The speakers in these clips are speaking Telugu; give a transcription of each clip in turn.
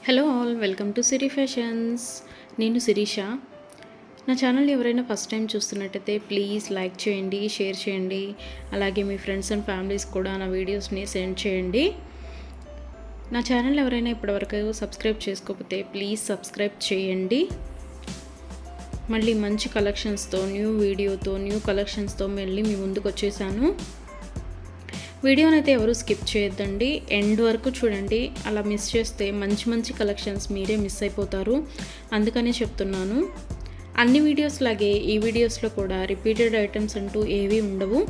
Hello all, welcome to Siri fashions. నేను శిరీష. నా ఛానల్ ఎవరైనా ఫస్ట్ టైం చూస్తున్నట్టయితే ప్లీజ్ లైక్ చేయండి, షేర్ చేయండి. అలాగే మీ ఫ్రెండ్స్ అండ్ ఫ్యామిలీస్ కూడా నా వీడియోస్ని సెండ్ చేయండి. నా ఛానల్ ఎవరైనా ఇప్పటివరకు సబ్స్క్రైబ్ చేసుకోకపోతే ప్లీజ్ సబ్స్క్రైబ్ చేయండి. మళ్ళీ మంచి కలెక్షన్స్తో, న్యూ వీడియోతో, న్యూ కలెక్షన్స్తో మళ్ళీ మీ ముందుకు వచ్చేసాను. వీడియోని అయితే ఎవరు స్కిప్ చేయొద్దండి, ఎండ్ వరకు చూడండి. అలా మిస్ చేస్తే మంచి మంచి కలెక్షన్స్ మీరే మిస్ అయిపోతారు. అందుకనే చెప్తున్నాను. అన్ని వీడియోస్ లాగే ఈ వీడియోస్లో కూడా రిపీటెడ్ ఐటమ్స్ అంటూ ఏవీ ఉండవు,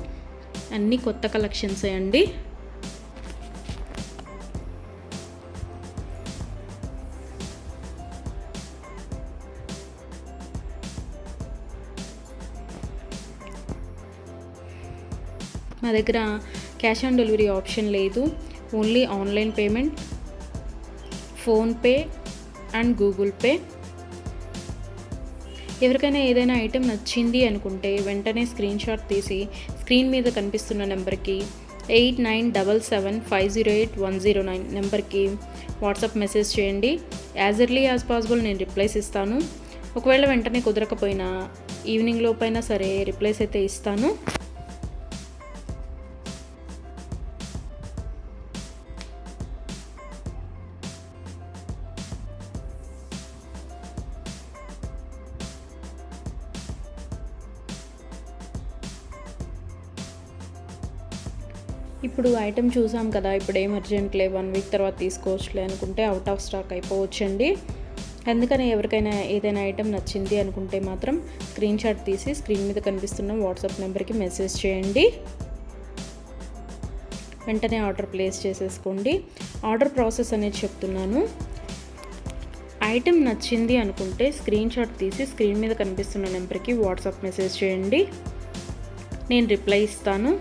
అన్నీ కొత్త కలెక్షన్సే అండి. మా దగ్గర క్యాష్ ఆన్ డెలివరీ ఆప్షన్ లేదు, only online payment, PhonePe and Google pay. ఎవరికైనా ఏదైనా ఐటెం నచ్చింది అనుకుంటే వెంటనే స్క్రీన్ షాట్ తీసి స్క్రీన్ మీద కనిపిస్తున్న నెంబర్కి 8977508109 నెంబర్కి వాట్సాప్ మెసేజ్ చేయండి. యాజ్ ఎర్లీ యాజ్ పాసిబుల్ నేను రిప్లైస్ ఇస్తాను. ఒకవేళ వెంటనే కుదరకపోయినా ఈవినింగ్ లోపైనా సరే రిప్లైస్ అయితే ఇస్తాను. ఇప్పుడు ఐటెం చూసాం కదా, ఇప్పుడు ఏం అర్జెంట్లే, 1 వీక్ తర్వాత తీసుకోవచ్చులే అనుకుంటే అవుట్ ఆఫ్ స్టాక్ అయిపోవచ్చండి. అందుకని ఎవరికైనా ఏదైనా ఐటెం నచ్చింది అనుకుంటే మాత్రం స్క్రీన్ షాట్ తీసి స్క్రీన్ మీద కనిపిస్తున్న వాట్సాప్ నెంబర్కి మెసేజ్ చేయండి. వెంటనే ఆర్డర్ ప్లేస్ చేసేసుకోండి. ఆర్డర్ ప్రాసెస్ అనేది చెప్తున్నాను. ఐటెం నచ్చింది అనుకుంటే స్క్రీన్ షాట్ తీసి స్క్రీన్ మీద కనిపిస్తున్న నెంబర్కి వాట్సాప్ మెసేజ్ చేయండి, నేను రిప్లై ఇస్తాను.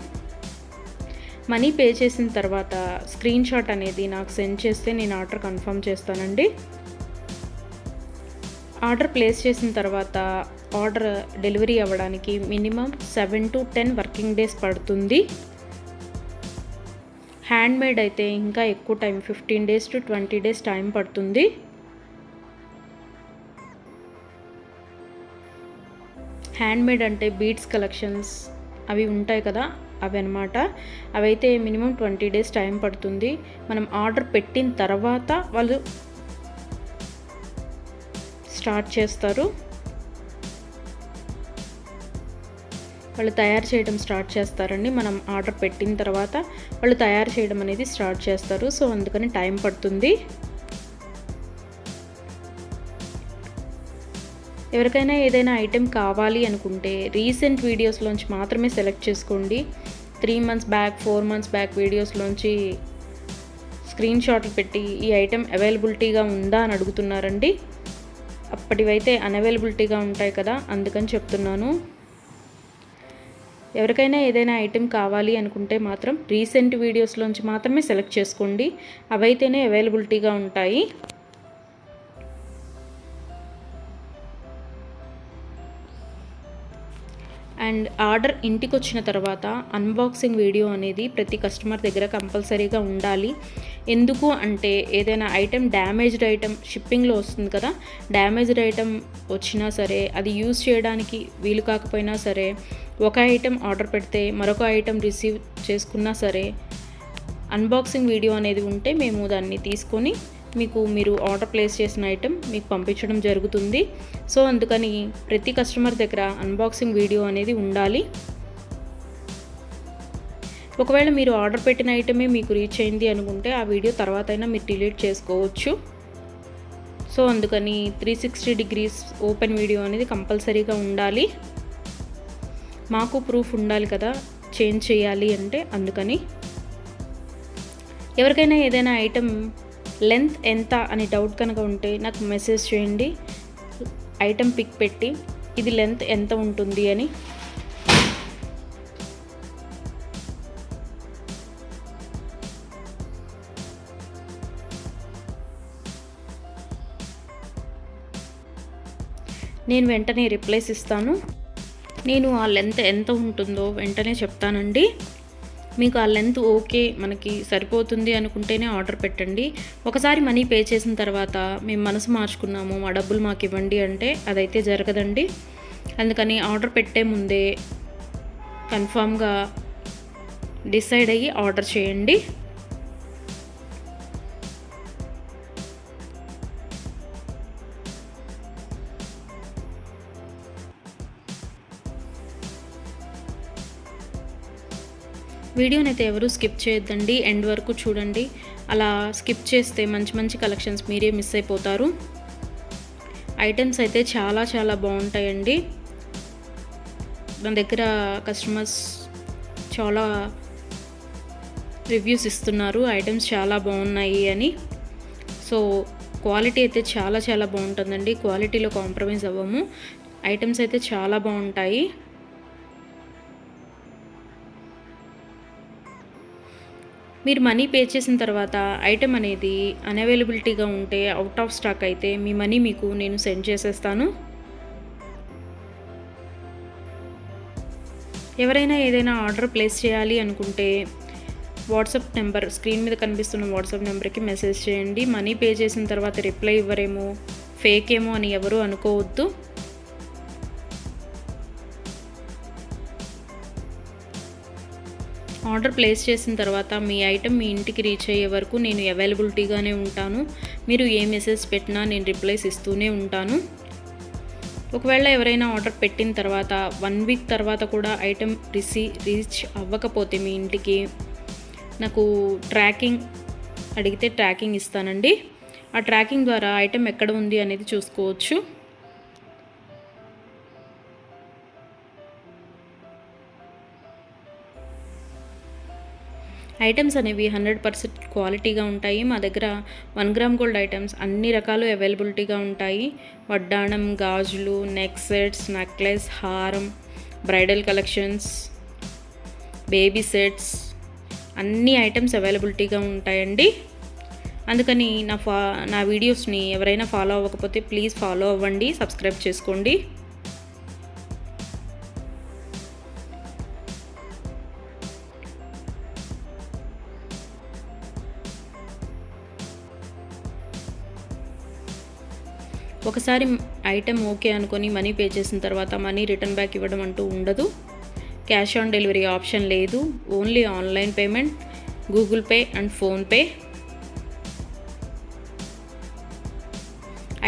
మనీ పే చేసిన తర్వాత స్క్రీన్ షాట్ అనేది నాకు సెండ్ చేస్తే నేను ఆర్డర్ కన్ఫర్మ్ చేస్తానండి. ఆర్డర్ ప్లేస్ చేసిన తర్వాత ఆర్డర్ డెలివరీ అవ్వడానికి మినిమం 7 to 10 వర్కింగ్ డేస్ పడుతుంది. హ్యాండ్మేడ్ అయితే ఇంకా ఎక్కువ time, 15 days to 20 days time పడుతుంది. హ్యాండ్మేడ్ అంటే బీడ్స్ కలెక్షన్స్ అవి ఉంటాయి కదా, అవి అనమాట. అవైతే మినిమం 20 days టైం పడుతుంది. మనం ఆర్డర్ పెట్టిన తర్వాత వాళ్ళు స్టార్ట్ చేస్తారు, వాళ్ళు తయారు చేయడం స్టార్ట్ చేస్తారండి. మనం ఆర్డర్ పెట్టిన తర్వాత వాళ్ళు తయారు చేయడం అనేది స్టార్ట్ చేస్తారు. సో అందుకని టైం పడుతుంది. ఎవరికైనా ఏదైనా ఐటెం కావాలి అనుకుంటే రీసెంట్ వీడియోస్లోంచి మాత్రమే సెలెక్ట్ చేసుకోండి. 3 months బ్యాక్, 4 months బ్యాక్ వీడియోస్లోంచి స్క్రీన్ షాట్లు పెట్టి ఈ ఐటెం అవైలబిలిటీగా ఉందా అని అడుగుతున్నారండి. అప్పటివైతే అన్అవైలబిలిటీగా ఉంటాయి కదా, అందుకని చెప్తున్నాను. ఎవరికైనా ఏదైనా ఐటెం కావాలి అనుకుంటే మాత్రం రీసెంట్ వీడియోస్లోంచి మాత్రమే సెలెక్ట్ చేసుకోండి, అవైతేనే అవైలబిలిటీగా ఉంటాయి. అండ్ ఆర్డర్ ఇంటికి వచ్చిన తర్వాత అన్బాక్సింగ్ వీడియో అనేది ప్రతి కస్టమర్ దగ్గర కంపల్సరీగా ఉండాలి. ఎందుకు అంటే ఏదైనా ఐటెం డ్యామేజ్డ్ ఐటెం షిప్పింగ్లో వస్తుంది కదా, డ్యామేజ్డ్ ఐటెం వచ్చినా సరే, అది యూజ్ చేయడానికి వీలు కాకపోయినా సరే, ఒక ఐటెం ఆర్డర్ పెడితే మరొక ఐటెం రిసీవ్ చేసుకున్నా సరే, అన్బాక్సింగ్ వీడియో అనేది ఉంటే మేము దాన్ని తీసుకొని మీరు ఆర్డర్ ప్లేస్ చేసిన ఐటెం మీకు పంపించడం జరుగుతుంది. సో అందుకని ప్రతి కస్టమర్ దగ్గర అన్బాక్సింగ్ వీడియో అనేది ఉండాలి. ఒకవేళ మీరు ఆర్డర్ పెట్టిన ఐటమే మీకు రీచ్ అయింది అనుకుంటే ఆ వీడియో తర్వాత అయినా మీరు డిలీట్ చేసుకోవచ్చు. సో అందుకని 360 degrees ఓపెన్ వీడియో అనేది కంపల్సరీగా ఉండాలి. మాకు ప్రూఫ్ ఉండాలి కదా చేంజ్ చేయాలి అంటే, అందుకని. ఎవరికైనా ఏదైనా ఐటెం లెంత్ ఎంత అని డౌట్ కనుక ఉంటే నాకు మెసేజ్ చేయండి, ఐటెం పిక్ పెట్టి ఇది లెంత్ ఎంత ఉంటుంది అని. నేను వెంటనే రిప్లైస్ ఇస్తాను. నేను ఆ లెంత్ ఎంత ఉంటుందో వెంటనే చెప్తానండి. మీకు ఆ లెంత్ ఓకే మనకి సరిపోతుంది అనుకుంటేనే ఆర్డర్ పెట్టండి. ఒకసారి మనీ పే చేసిన తర్వాత మేము మనసు మార్చుకున్నాము, మా డబ్బులు మాకు ఇవ్వండి అంటే అదైతే జరగదండి. అందుకని ఆర్డర్ పెట్టే ముందే కన్ఫామ్గా డిసైడ్ అయ్యి ఆర్డర్ చేయండి. వీడియోని అయితే ఎవరు స్కిప్ చేయొద్దండి, ఎండ్ వరకు చూడండి. అలా స్కిప్ చేస్తే మంచి మంచి కలెక్షన్స్ మీరే మిస్ అయిపోతారు. ఐటమ్స్ అయితే చాలా చాలా బాగుంటాయండి. మన దగ్గర కస్టమర్స్ చాలా రివ్యూస్ ఇస్తున్నారు, ఐటమ్స్ చాలా బాగున్నాయి అని. సో క్వాలిటీ అయితే చాలా చాలా బాగుంటుందండి, క్వాలిటీలో కాంప్రమైజ్ అవ్వము. ఐటమ్స్ అయితే చాలా బాగుంటాయి. మీరు మనీ పే చేసిన తర్వాత ఐటెం అనేది అన్అవైలబిలిటీగా ఉంటే, అవుట్ ఆఫ్ స్టాక్ అయితే మీ మనీ మీకు నేను సెండ్ చేసేస్తాను. ఎవరైనా ఏదైనా ఆర్డర్ ప్లేస్ చేయాలి అనుకుంటే వాట్సాప్ నెంబర్, స్క్రీన్ మీద కనిపిస్తున్న వాట్సాప్ నెంబర్కి మెసేజ్ చేయండి. మనీ పే చేసిన తర్వాత రిప్లై ఇవ్వరేమో, ఫేక్ ఏమో అని ఎవరు అనుకోవద్దు. ఆర్డర్ ప్లేస్ చేసిన తర్వాత మీ ఐటెం మీ ఇంటికి రీచ్ అయ్యే వరకు నేను అవైలబిలిటీగానే ఉంటాను. మీరు ఏ మెసేజ్ పెట్టినా నేను రిప్లైస్ ఇస్తూనే ఉంటాను. ఒకవేళ ఎవరైనా ఆర్డర్ పెట్టిన తర్వాత 1 వీక్ తర్వాత కూడా ఐటెం రీచ్ అవ్వకపోతే మీ ఇంటికి నాకు ట్రాకింగ్ అడిగితే ట్రాకింగ్ ఇస్తానండి. ఆ ట్రాకింగ్ ద్వారా ఐటెం ఎక్కడ ఉంది అనేది చూసుకోవచ్చు. ఐటమ్స్ అనేవి 100% క్వాలిటీగా ఉంటాయి. మా దగ్గర 1 గ్రామ్ గోల్డ్ ఐటమ్స్ అన్ని రకాలు అవైలబిలిటీగా ఉంటాయి. వడ్డాణం, గాజులు, నెక్ సెట్స్, నెక్లెస్, హారం, బ్రైడల్ కలెక్షన్స్, బేబీ సెట్స్, అన్ని ఐటమ్స్ అవైలబిలిటీగా ఉంటాయండి. అందుకని నా వీడియోస్ని ఎవరైనా ఫాలో అవ్వకపోతే ప్లీజ్ ఫాలో అవ్వండి, సబ్స్క్రైబ్ చేసుకోండి. ఒకసారి ఐటెం ఓకే అనుకొని మనీ పే చేసిన తర్వాత మనీ రిటర్న్ బ్యాక్ ఇవ్వడం అంటూ ఉండదు. క్యాష్ ఆన్ డెలివరీ ఆప్షన్ లేదు. Only online payment, Google pay and PhonePe.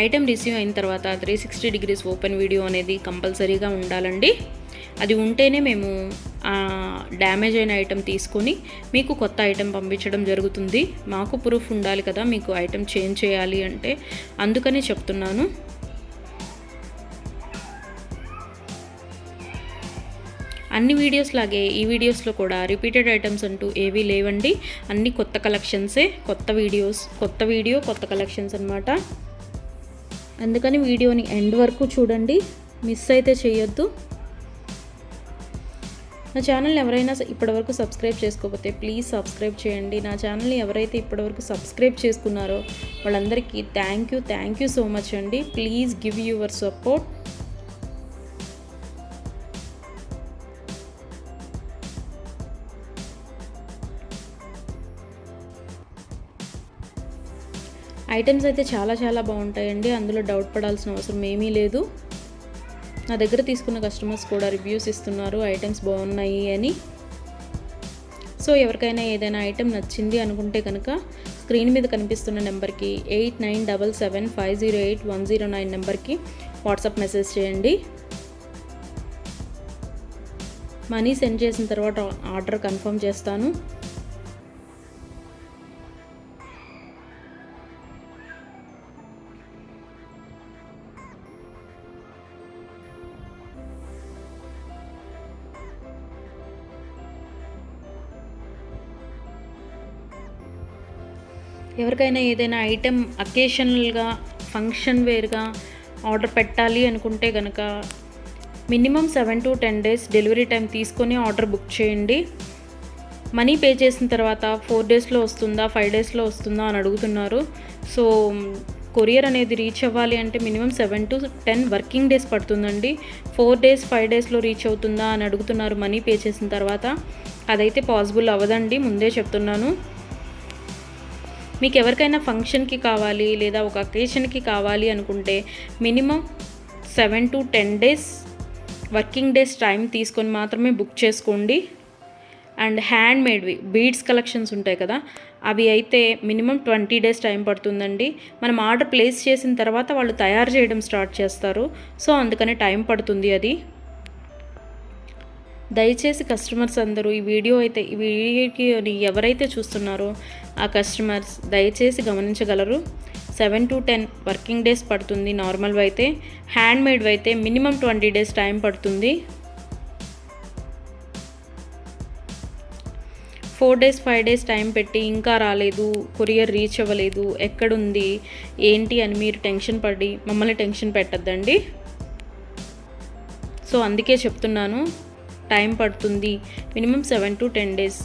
Item receive అయిన తర్వాత 360 డిగ్రీస్ ఓపెన్ వీడియో అనేది కంపల్సరీగా ఉండాలండి. అది ఉంటేనే మేము డ్యామేజ్ అయిన ఐటెం తీసుకొని మీకు కొత్త ఐటెం పంపించడం జరుగుతుంది. మాకు ప్రూఫ్ ఉండాలి కదా మీకు ఐటెం చేంజ్ చేయాలి అంటే, అందుకని చెప్తున్నాను. అన్ని వీడియోస్ లాగే ఈ వీడియోస్లో కూడా రిపీటెడ్ ఐటమ్స్ అంటూ ఏవీ లేవండి. అన్ని కొత్త కలెక్షన్సే, కొత్త వీడియో కొత్త కలెక్షన్స్ అన్నమాట. అందుకని వీడియోని ఎండ్ వరకు చూడండి, మిస్ అయితే చేయొద్దు. నా ఛానల్ని ఎవరైనా ఇప్పటివరకు సబ్స్క్రైబ్ చేసుకోకపోతే ప్లీజ్ సబ్స్క్రైబ్ చేయండి. నా ఛానల్ని ఎవరైతే ఇప్పటివరకు సబ్స్క్రైబ్ చేసుకున్నారో వాళ్ళందరికీ థ్యాంక్ యూ సో మచ్ అండి. Please give your support. Items అయితే చాలా చాలా బాగుంటాయండి, అందులో డౌట్ పడాల్సిన అవసరం ఏమీ లేదు. నా దగ్గర తీసుకున్న కస్టమర్స్ కూడా రివ్యూస్ ఇస్తున్నారు ఐటమ్స్ బాగున్నాయి అని. సో ఎవరికైనా ఏదైనా ఐటెం నచ్చింది అనుకుంటే కనుక స్క్రీన్ మీద కనిపిస్తున్న నెంబర్కి 8977508109 నెంబర్కి వాట్సాప్ మెసేజ్ చేయండి. మనీ సెండ్ చేసిన తర్వాత ఆర్డర్ కన్ఫర్మ్ చేస్తాను. ఎవరికైనా ఏదైనా ఐటెం అకేషనల్గా, ఫంక్షన్ వేర్గా ఆర్డర్ పెట్టాలి అనుకుంటే కనుక minimum 7 to 10 days delivery time తీసుకొని ఆర్డర్ బుక్ చేయండి. మనీ పే చేసిన తర్వాత 4 daysలో వస్తుందా 5 daysలో వస్తుందా అని అడుగుతున్నారు. సో కొరియర్ అనేది రీచ్ అవ్వాలి అంటే మినిమం 7 to 10 వర్కింగ్ డేస్ పడుతుందండి. 4 days 5 daysలో రీచ్ అవుతుందా అని అడుగుతున్నారు మనీ పే చేసిన తర్వాత. అదైతే పాసిబుల్ అవ్వదండి, ముందే చెప్తున్నాను. మీకు ఎవరికైనా ఫంక్షన్కి కావాలి లేదా ఒక అకేషన్కి కావాలి అనుకుంటే minimum 7 to 10 days working days time తీసుకొని మాత్రమే బుక్ చేసుకోండి. అండ్ హ్యాండ్ మేడ్వి బీడ్స్ కలెక్షన్స్ ఉంటాయి కదా, అవి అయితే మినిమం 20 days టైం పడుతుందండి. మనం ఆర్డర్ ప్లేస్ చేసిన తర్వాత వాళ్ళు తయారు చేయడం స్టార్ట్ చేస్తారు. సో అందుకని టైం పడుతుంది అది. దయచేసి కస్టమర్స్ అందరూ ఈ వీడియోకి ఎవరైతే చూస్తున్నారో ఆ కస్టమర్స్ దయచేసి గమనించగలరు. 7 to 10 వర్కింగ్ డేస్ పడుతుంది నార్మల్వి అయితే. హ్యాండ్ మేడ్వి అయితే మినిమం 20 days టైం పడుతుంది. 4 days 5 days టైం పెట్టి ఇంకా రాలేదు, కొరియర్ రీచ్ అవ్వలేదు, ఎక్కడుంది ఏంటి అని మీరు టెన్షన్ పడి మమ్మల్ని టెన్షన్ పెట్టద్దండి. సో అందుకే చెప్తున్నాను, టైం పడుతుంది మినిమం 7 to 10 days.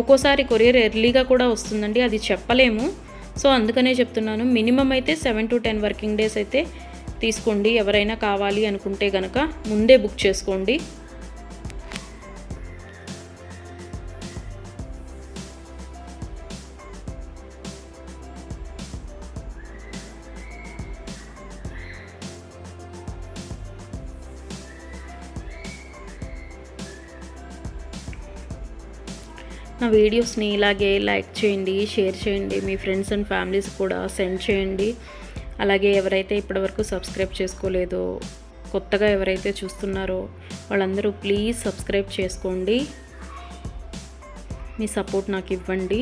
ఒక్కోసారి కొరియర్ ఎర్లీగా కూడా వస్తుందండి, అది చెప్పలేము. సో అందుకనే చెప్తున్నాను, మినిమం అయితే 7 to 10 వర్కింగ్ డేస్ అయితే తీసుకోండి. ఎవరైనా కావాలి అనుకుంటే కనుక ముందే బుక్ చేసుకోండి. నా వీడియోస్ని ఇలాగే లైక్ చేయండి, షేర్ చేయండి, మీ ఫ్రెండ్స్ అండ్ ఫ్యామిలీస్ కూడా సెండ్ చేయండి. అలాగే ఎవరైతే ఇప్పటివరకు సబ్స్క్రైబ్ చేసుకోలేదో, కొత్తగా ఎవరైతే చూస్తున్నారో వాళ్ళందరూ ప్లీజ్ సబ్స్క్రైబ్ చేసుకోండి. మీ సపోర్ట్ నాకు ఇవ్వండి.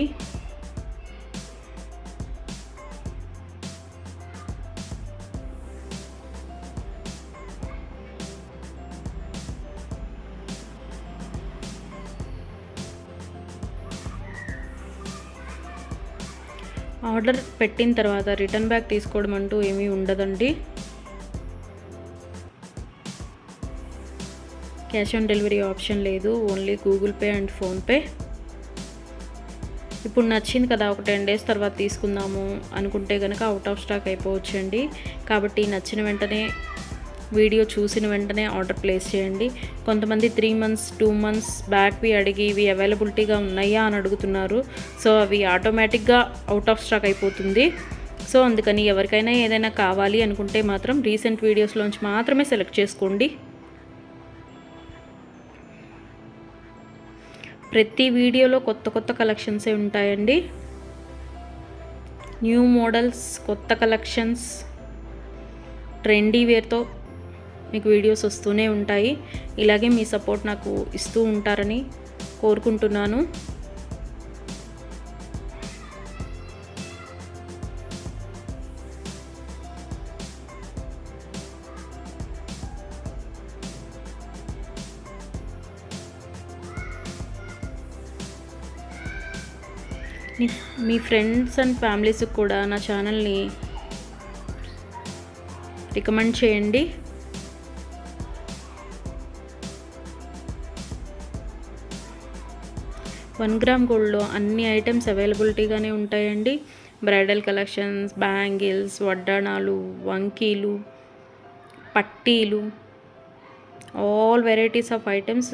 ఆర్డర్ పెట్టిన తర్వాత రిటర్న్ బ్యాక్ తీసుకోవడం అంటూ ఏమీ ఉండదండి. క్యాష్ ఆన్ డెలివరీ ఆప్షన్ లేదు, only Google pay and PhonePe. ఇప్పుడు నచ్చింది కదా, ఒక 10 days తర్వాత తీసుకుందాము అనుకుంటే కనుక అవుట్ ఆఫ్ స్టాక్ అయిపోవచ్చండి. కాబట్టి నచ్చిన వెంటనే, వీడియో చూసిన వెంటనే ఆర్డర్ ప్లేస్ చేయండి. కొంతమంది 3 months 2 months బ్యాక్వి అడిగి ఇవి అవైలబిలిటీగా ఉన్నాయా అని అడుగుతున్నారు. సో అవి ఆటోమేటిక్గా అవుట్ ఆఫ్ స్టాక్ అయిపోతుంది. సో అందుకని ఎవరికైనా ఏదైనా కావాలి అనుకుంటే మాత్రం రీసెంట్ వీడియోస్లోంచి మాత్రమే సెలెక్ట్ చేసుకోండి. ప్రతి వీడియోలో కొత్త కలెక్షన్సే ఉంటాయండి. న్యూ మోడల్స్, కొత్త కలెక్షన్స్, ట్రెండీ వేర్తో మీకు వీడియోస్ వస్తూనే ఉంటాయి. ఇలాగే మీ సపోర్ట్ నాకు ఇస్తూ ఉంటారని కోరుకుంటున్నాను. మీ ఫ్రెండ్స్ అండ్ ఫ్యామిలీస్కి కూడా నా ఛానల్ని రికమెండ్ చేయండి. వన్ గ్రామ్ గోల్డ్లో అన్ని ఐటమ్స్ అవైలబిలిటీగానే ఉంటాయండి. బ్రైడల్ కలెక్షన్స్, బ్యాంగిల్స్, వడ్డాణాలు, వంకీలు, పట్టీలు, ఆల్ వెరైటీస్ ఆఫ్ ఐటమ్స్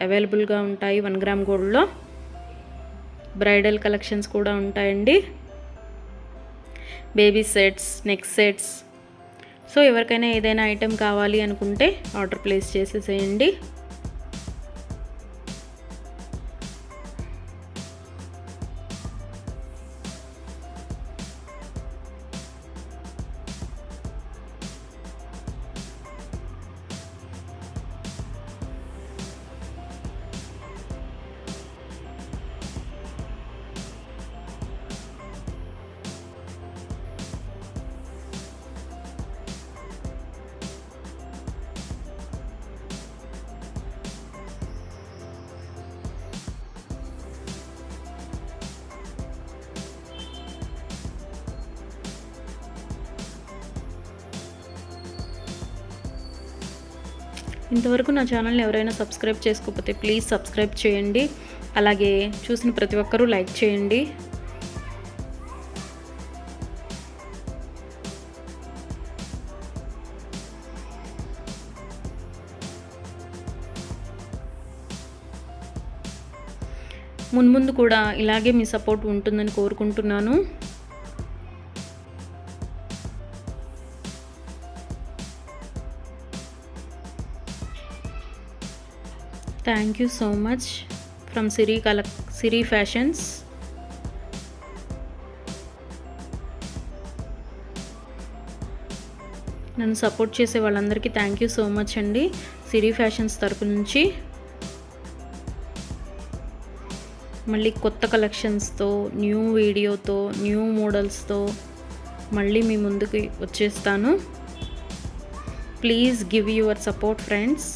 అవైలబుల్గా ఉంటాయి 1 గ్రామ్ గోల్డ్లో. బ్రైడల్ కలెక్షన్స్ కూడా ఉంటాయండి. Baby sets, neck sets. So ఎవరికైనా ఏదైనా ఐటెం కావాలి అనుకుంటే ఆర్డర్ ప్లేస్ చేసేసేయండి. ఇంతవరకు నా ఛానల్ని ఎవరైనా సబ్స్క్రైబ్ చేసుకోకపోతే ప్లీజ్ సబ్స్క్రైబ్ చేయండి. అలాగే చూసిన ప్రతి ఒక్కరూ లైక్ చేయండి. మున్ముందు కూడా ఇలాగే మీ సపోర్ట్ ఉంటుందని కోరుకుంటున్నాను. Thank you so much from Siri fashions. నన్ను సపోర్ట్ చేసే వాళ్ళందరికీ థ్యాంక్ యూ సో మచ్ అండి, సిరి ఫ్యాషన్స్ తరపు నుంచి. మళ్ళీ కొత్త కలెక్షన్స్తో, న్యూ వీడియోతో, న్యూ మోడల్స్తో మళ్ళీ మీ ముందుకు వచ్చేస్తాను. Please give your support friends.